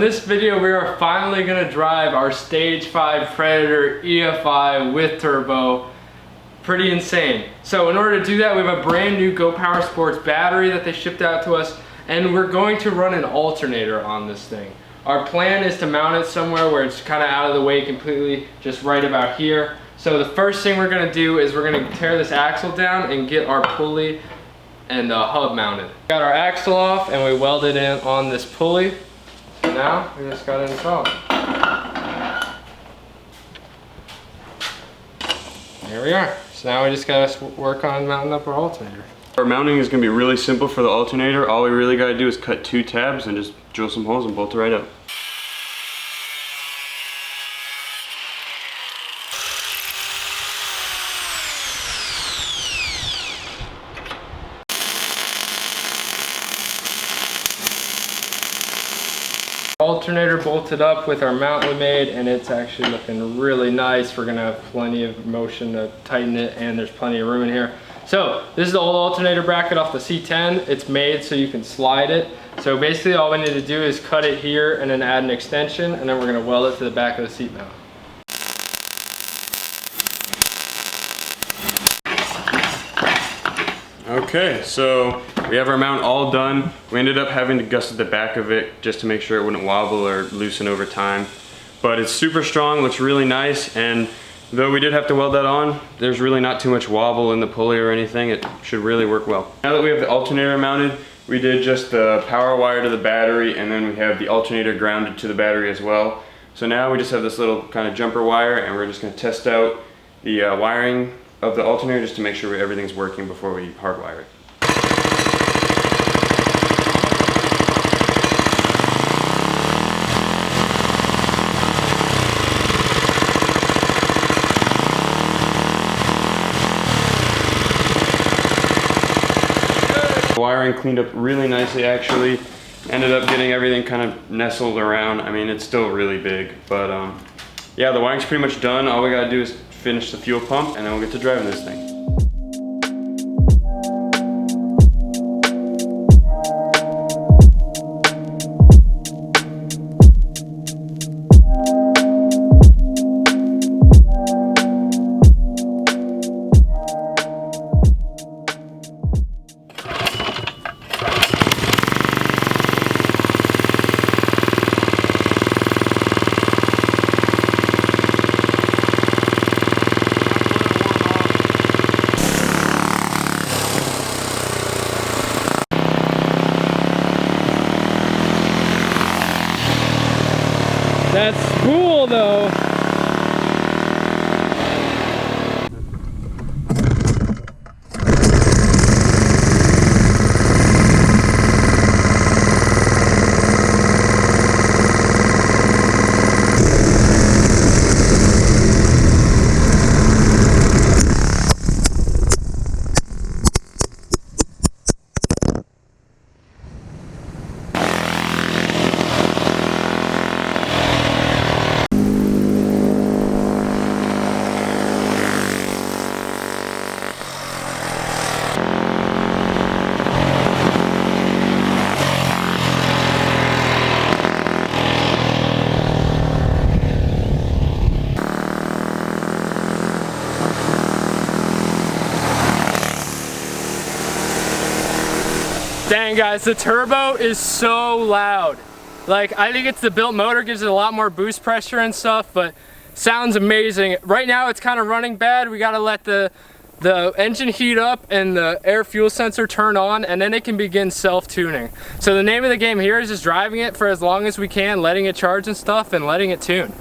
this video we are finally going to drive our Stage 5 Predator EFI with turbo. Pretty insane. So in order to do that, we have a brand new Go Power Sports battery that they shipped out to us, and we're going to run an alternator on this thing. Our plan is to mount it somewhere where it's kind of out of the way completely, just right about here. So the first thing we're going to do is we're going to tear this axle down and get our pulley and hub mounted. Got our axle off and we welded in on this pulley. So now we just got it installed. There we are. So now we just got to work on mounting up our alternator. Our mounting is going to be really simple for the alternator. All we really got to do is cut 2 tabs and just drill some holes and bolt it right up. Alternator bolted up with our mount we made, and it's actually looking really nice. We're gonna have plenty of motion to tighten it, and there's plenty of room in here. So this is the old alternator bracket off the C10. It's made so you can slide it. So basically all we need to do is cut it here and then add an extension, and then we're gonna weld it to the back of the seat mount. Okay, so we have our mount all done. We ended up having to gusset the back of it just to make sure it wouldn't wobble or loosen over time. But it's super strong, looks really nice, and though we did have to weld that on, there's really not too much wobble in the pulley or anything. It should really work well. Now that we have the alternator mounted, we did just the power wire to the battery, and then we have the alternator grounded to the battery as well. So now we just have this little kind of jumper wire, and we're just going to test out the wiring of the alternator just to make sure everything's working before we hardwire it. The wiring cleaned up really nicely actually. Ended up getting everything kind of nestled around. I mean, it's still really big, but yeah, the wiring's pretty much done. All we gotta do is finish the fuel pump, and then we'll get to driving this thing. That spool though. Dang guys, the turbo is so loud. Like, I think it's the built motor gives it a lot more boost pressure and stuff, but sounds amazing. Right now it's kind of running bad. We gotta let the engine heat up and the air fuel sensor turn on, and then it can begin self-tuning. So the name of the game here is just driving it for as long as we can, letting it charge and stuff, and letting it tune.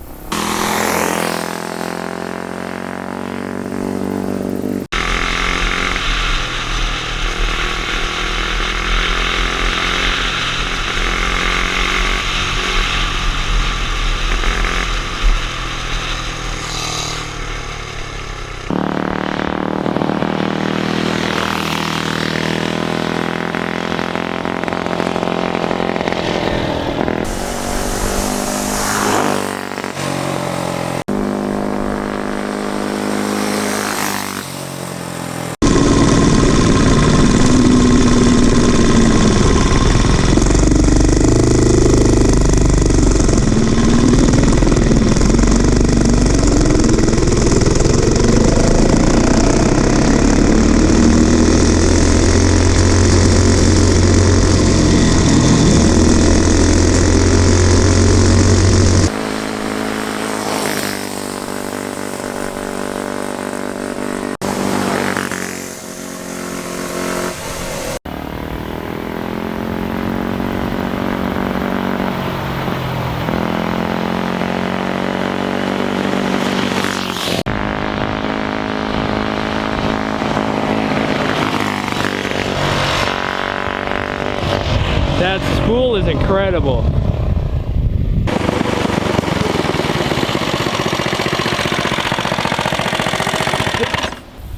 spool is incredible.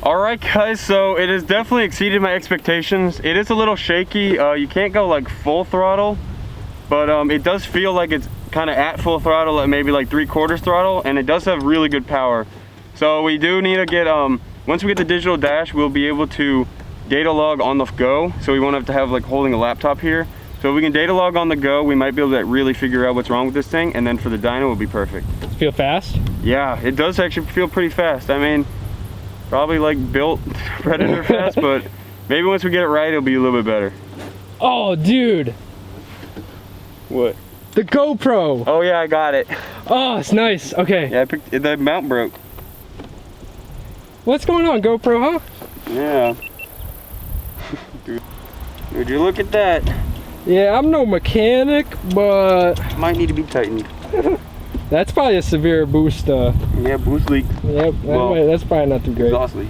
Alright guys, so it has definitely exceeded my expectations. It is a little shaky. You can't go like full throttle, but it does feel like it's kind of at full throttle, at maybe like 3/4 throttle, and it does have really good power. So we do need to get, once we get the digital dash, we'll be able to data log on the go, so we won't have to have like holding a laptop here. So if we can data log on the go, we might be able to really figure out what's wrong with this thing, and then for the dyno, it'll be perfect. Feel fast? Yeah, it does actually feel pretty fast. I mean, probably like built Predator fast, but maybe once we get it right, it'll be a little bit better. Oh, dude. What? The GoPro. Oh yeah, I got it. Oh, it's nice. Okay. Yeah, I picked it, the mount broke. What's going on, GoPro, huh? Yeah. Dude, would you look at that? Yeah, I'm no mechanic, but Might need to be tightened. that's probably a severe boost. Yeah, boost leak. Yep, Well, that's probably not too great. Exhaust leak.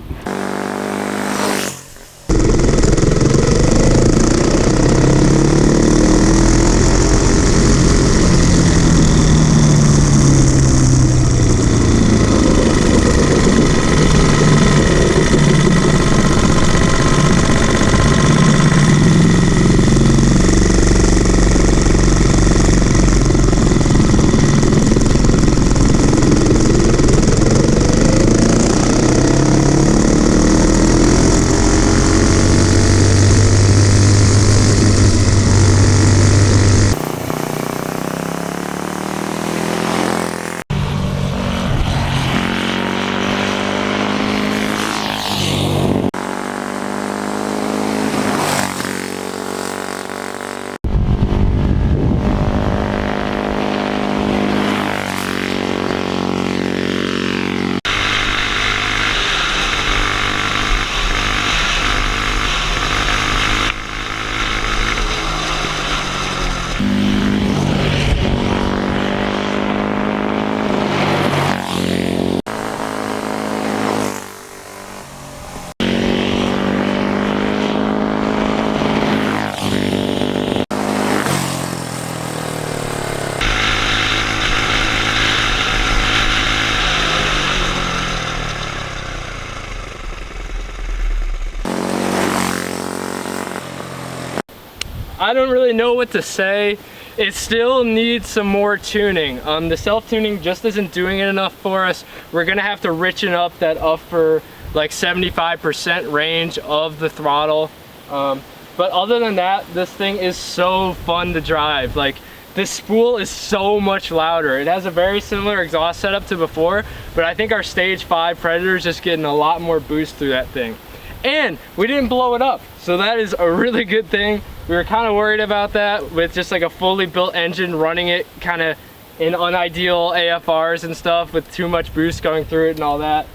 I don't really know what to say. It still needs some more tuning. The self-tuning just isn't doing it enough for us. We're gonna have to richen up that upper like 75% range of the throttle. But other than that, this thing is so fun to drive. Like, this spool is so much louder. It has a very similar exhaust setup to before, but I think our Stage 5 Predator is just getting a lot more boost through that thing. And we didn't blow it up, so that is a really good thing. We were kind of worried about that with just like a fully built engine running it kind of in unideal AFRs and stuff with too much boost going through it and all that.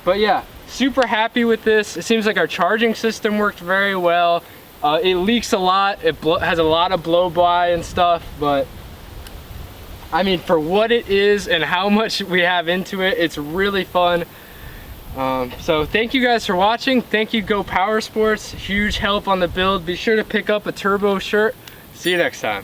But yeah, super happy with this. It seems like our charging system worked very well. It leaks a lot. It has a lot of blow-by and stuff, but I mean, for what it is and how much we have into it, it's really fun. So thank you guys for watching. Thank you, Go Power Sports. Huge help on the build. Be sure to pick up a turbo shirt. See you next time.